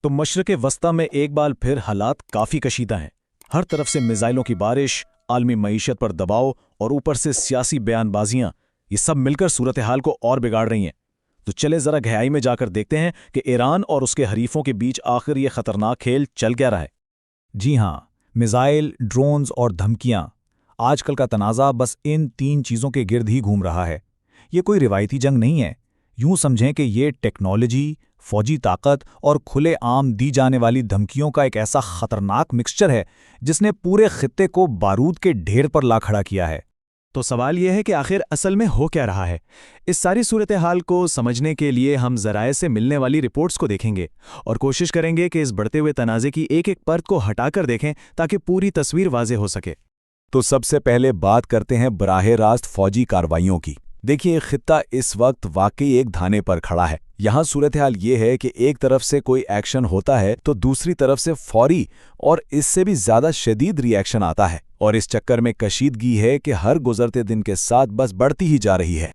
تو مشرق وسطی میں ایک بار پھر حالات کافی کشیدہ ہیں۔ ہر طرف سے میزائلوں کی بارش، عالمی معیشت پر دباؤ اور اوپر سے سیاسی بیان بازیاں، یہ سب مل کر صورتحال کو اور بگاڑ رہی ہیں۔ تو چلے ذرا گہرائی میں جا کر دیکھتے ہیں کہ ایران اور اس کے حریفوں کے بیچ آخر یہ خطرناک کھیل چل کیا رہا ہے۔ جی ہاں، میزائل، ڈرونز اور دھمکیاں، آج کل کا تنازع بس ان تین چیزوں کے گرد ہی گھوم رہا ہے۔ یہ کوئی روایتی جنگ نہیں ہے، یوں سمجھیں کہ یہ ٹیکنالوجی، فوجی طاقت اور کھلے عام دی جانے والی دھمکیوں کا ایک ایسا خطرناک مکسچر ہے جس نے پورے خطے کو بارود کے ڈھیر پر لا کھڑا کیا ہے۔ تو سوال یہ ہے کہ آخر اصل میں ہو کیا رہا ہے؟ اس ساری صورتحال کو سمجھنے کے لیے ہم ذرائع سے ملنے والی رپورٹس کو دیکھیں گے اور کوشش کریں گے کہ اس بڑھتے ہوئے تنازع کی ایک ایک پرت کو ہٹا کر دیکھیں تاکہ پوری تصویر واضح ہو سکے۔ تو سب سے پہلے بات کرتے ہیں براہ راست فوجی کارروائیوں کی۔ دیکھیے، خطہ اس وقت واقعی ایک دھانے پر کھڑا ہے۔ یہاں صورتحال یہ ہے کہ ایک طرف سے کوئی ایکشن ہوتا ہے تو دوسری طرف سے فوری اور اس سے بھی زیادہ شدید ری ایکشن آتا ہے، اور اس چکر میں کشیدگی ہے کہ ہر گزرتے دن کے ساتھ بس بڑھتی ہی جا رہی ہے۔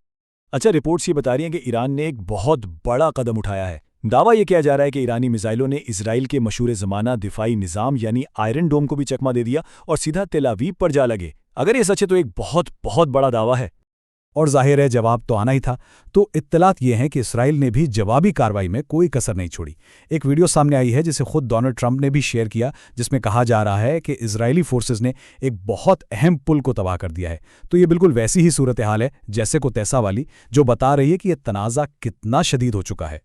اچھا، رپورٹس یہ بتا رہی ہیں کہ ایران نے ایک بہت بڑا قدم اٹھایا ہے۔ دعویٰ یہ کیا جا رہا ہے کہ ایرانی میزائلوں نے اسرائیل کے مشہور زمانہ دفاعی نظام یعنی آئرن ڈوم کو بھی چکما دے دیا اور سیدھا تل ابیب پر جا لگے۔ اگر یہ سچ ہے تو ایک بہت بڑا دعویٰ ہے، اور ظاہر ہے جواب تو آنا ہی تھا۔ تو اطلاعات یہ ہیں کہ اسرائیل نے بھی جوابی کارروائی میں کوئی کسر نہیں چھوڑی۔ ایک ویڈیو سامنے آئی ہے جسے خود ڈونلڈ ٹرمپ نے بھی شیئر کیا، جس میں کہا جا رہا ہے کہ اسرائیلی فورسز نے ایک بہت اہم پل کو تباہ کر دیا ہے۔ تو یہ بالکل ویسی ہی صورتحال ہے جیسے کو تیسا والی، جو بتا رہی ہے کہ یہ تنازع کتنا شدید ہو چکا ہے۔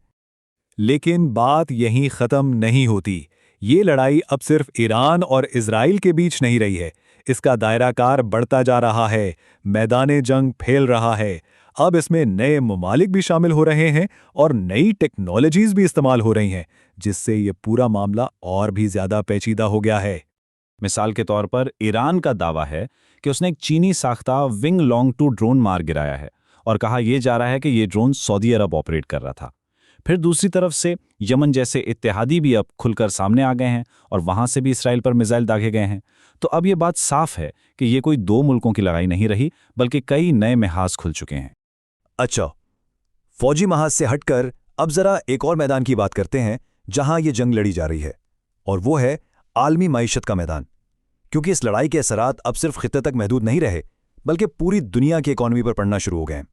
لیکن بات یہیں ختم نہیں ہوتی۔ یہ لڑائی اب صرف ایران اور اسرائیل کے بیچ نہیں رہی ہے، اس کا دائرہ کار بڑھتا جا رہا ہے، میدان جنگ پھیل رہا ہے۔ اب اس میں نئے ممالک بھی شامل ہو رہے ہیں اور نئی ٹیکنالوجیز بھی استعمال ہو رہی ہیں، جس سے یہ پورا معاملہ اور بھی زیادہ پیچیدہ ہو گیا ہے۔ مثال کے طور پر ایران کا دعویٰ ہے کہ اس نے ایک چینی ساختہ ونگ لانگ 2 ڈرون مار گرایا ہے، اور کہا یہ جا رہا ہے کہ یہ ڈرون سعودی عرب آپریٹ کر رہا تھا۔ پھر دوسری طرف سے یمن جیسے اتحادی بھی اب کھل کر سامنے آ گئے ہیں اور وہاں سے بھی اسرائیل پر میزائل داغے گئے ہیں۔ تو اب یہ بات صاف ہے کہ یہ کوئی دو ملکوں کی لڑائی نہیں رہی، بلکہ کئی نئے محاذ کھل چکے ہیں۔ اچھا، فوجی محاذ سے ہٹ کر اب ذرا ایک اور میدان کی بات کرتے ہیں جہاں یہ جنگ لڑی جا رہی ہے، اور وہ ہے عالمی معیشت کا میدان۔ کیونکہ اس لڑائی کے اثرات اب صرف خطے تک محدود نہیں رہے، بلکہ پوری دنیا کی اکانومی پر پڑنا شروع ہو گئے ہیں۔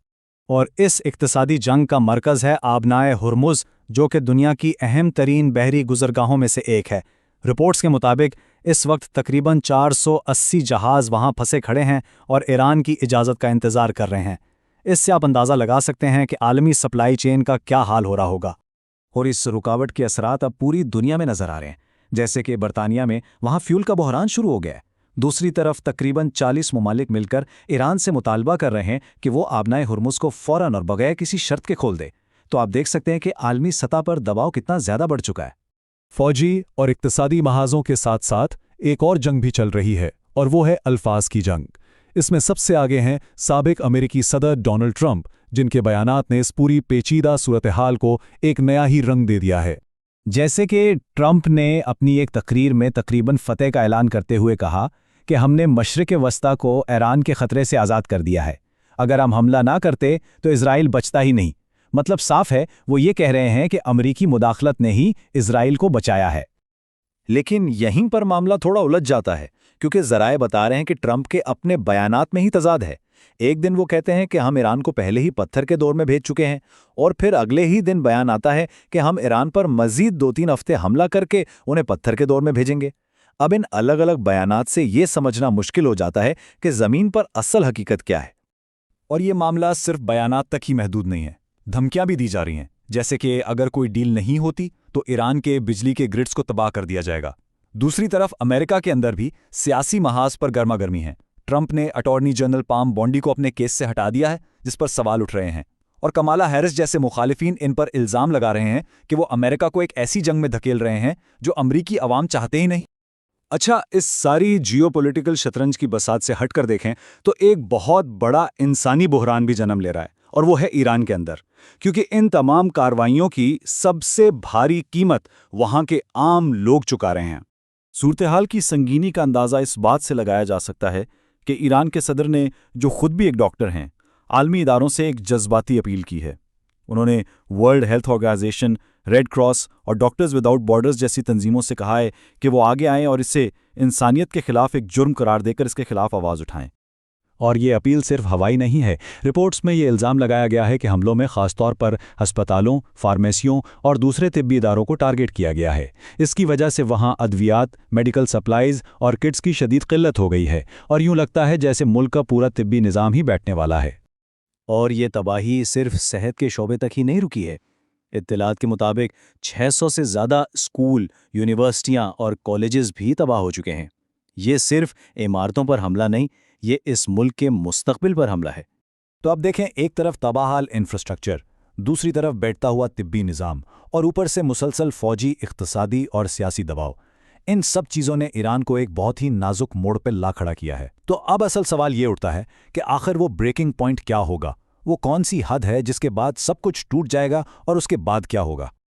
اور اس اقتصادی جنگ کا مرکز ہے آبنائے ہرمز، جو کہ دنیا کی اہم ترین بحری گزرگاہوں میں سے ایک ہے۔ رپورٹس کے مطابق اس وقت تقریباً 480 جہاز وہاں پھنسے کھڑے ہیں اور ایران کی اجازت کا انتظار کر رہے ہیں۔ اس سے آپ اندازہ لگا سکتے ہیں کہ عالمی سپلائی چین کا کیا حال ہو رہا ہوگا۔ اور اس رکاوٹ کے اثرات اب پوری دنیا میں نظر آ رہے ہیں، جیسے کہ برطانیہ میں وہاں فیول کا بحران شروع ہو گیا ہے۔ دوسری طرف تقریباً 40 ممالک مل کر ایران سے مطالبہ کر رہے ہیں کہ وہ آبنائے ہرمز کو فوراً اور بغیر کسی شرط کے کھول دے۔ تو آپ دیکھ سکتے ہیں کہ عالمی سطح پر دباؤ کتنا زیادہ بڑھ چکا ہے۔ فوجی اور اقتصادی محاذوں کے ساتھ ساتھ ایک اور جنگ بھی چل رہی ہے، اور وہ ہے الفاظ کی جنگ۔ اس میں سب سے آگے ہیں سابق امریکی صدر ڈونلڈ ٹرمپ، جن کے بیانات نے اس پوری پیچیدہ صورتحال کو ایک نیا ہی رنگ دے دیا ہے۔ جیسے کہ ٹرمپ نے اپنی ایک تقریر میں تقریباً فتح کا اعلان کرتے ہوئے کہا کہ ہم نے مشرق وسطی کو ایران کے خطرے سے آزاد کر دیا ہے، اگر ہم حملہ نہ کرتے تو اسرائیل بچتا ہی نہیں۔ مطلب صاف ہے، وہ یہ کہہ رہے ہیں کہ امریکی مداخلت نے ہی اسرائیل کو بچایا ہے۔ لیکن یہیں پر معاملہ تھوڑا الجھ جاتا ہے، کیونکہ ذرائع بتا رہے ہیں کہ ٹرمپ کے اپنے بیانات میں ہی تضاد ہے۔ ایک دن وہ کہتے ہیں کہ ہم ایران کو پہلے ہی پتھر کے دور میں بھیج چکے ہیں، اور پھر اگلے ہی دن بیان آتا ہے کہ ہم ایران پر مزید 2-3 ہفتے حملہ کر کے انہیں پتھر کے دور میں بھیجیں گے۔ اب ان الگ الگ بیانات سے یہ سمجھنا مشکل ہو جاتا ہے کہ زمین پر اصل حقیقت کیا ہے۔ اور یہ معاملہ صرف بیانات تک ہی محدود نہیں ہے، دھمکیاں بھی دی جا رہی ہیں، جیسے کہ اگر کوئی ڈیل نہیں ہوتی تو ایران کے بجلی کے گرڈز کو تباہ کر دیا جائے گا۔ دوسری طرف امریکہ کے اندر بھی سیاسی محاذ پر گرما گرمی ہے۔ ٹرمپ نے اٹارنی جنرل پام بونڈی کو اپنے کیس سے ہٹا دیا ہے، جس پر سوال اٹھ رہے ہیں، اور کمالا ہیرس جیسے مخالفین ان پر الزام لگا رہے ہیں کہ وہ امریکہ کو ایک ایسی جنگ میں دھکیل رہے ہیں جو امریکی عوام چاہتے ہی نہیں۔ اچھا، اس ساری جیو پولیٹیکل شطرنج کی بساط سے ہٹ کر دیکھیں تو ایک بہت بڑا انسانی بحران بھی جنم لے رہا ہے، اور وہ ہے ایران کے اندر، کیونکہ ان تمام کارروائیوں کی سب سے بھاری قیمت وہاں کے عام لوگ چکا رہے ہیں۔ صورتحال کی سنگینی کا اندازہ اس بات سے لگایا جا سکتا ہے کہ ایران کے صدر نے، جو خود بھی ایک ڈاکٹر ہیں، عالمی اداروں سے ایک جذباتی اپیل کی ہے۔ انہوں نے World Health Organization, Red Cross اور ڈاکٹرز وداؤٹ بارڈرز جیسی تنظیموں سے کہا ہے کہ وہ آگے آئیں اور اسے انسانیت کے خلاف ایک جرم قرار دے کر اس کے خلاف آواز اٹھائیں۔ اور یہ اپیل صرف ہوائی نہیں ہے۔ رپورٹس میں یہ الزام لگایا گیا ہے کہ حملوں میں خاص طور پر ہسپتالوں، فارمیسیوں اور دوسرے طبی اداروں کو ٹارگٹ کیا گیا ہے۔ اس کی وجہ سے وہاں ادویات، میڈیکل سپلائز اور کٹس کی شدید قلت ہو گئی ہے، اور یوں لگتا ہے جیسے ملک کا پورا طبی نظام ہی بیٹھنے والا ہے۔ اور یہ تباہی صرف صحت کے شعبے تک ہی نہیں رکی ہے۔ اطلاعات کے مطابق 600 سے زیادہ اسکول، یونیورسٹیاں اور کالجز بھی تباہ ہو چکے ہیں۔ یہ صرف عمارتوں پر حملہ نہیں، یہ اس ملک کے مستقبل پر حملہ ہے۔ تو اب دیکھیں، ایک طرف تباہ حال انفراسٹرکچر، دوسری طرف بیٹھتا ہوا طبی نظام، اور اوپر سے مسلسل فوجی، اقتصادی اور سیاسی دباؤ۔ ان سب چیزوں نے ایران کو ایک بہت ہی نازک موڑ پہ لا کھڑا کیا ہے۔ تو اب اصل سوال یہ اٹھتا ہے کہ آخر وہ بریکنگ پوائنٹ کیا ہوگا؟ وہ کون سی حد ہے جس کے بعد سب کچھ ٹوٹ جائے گا، اور اس کے بعد کیا ہوگا؟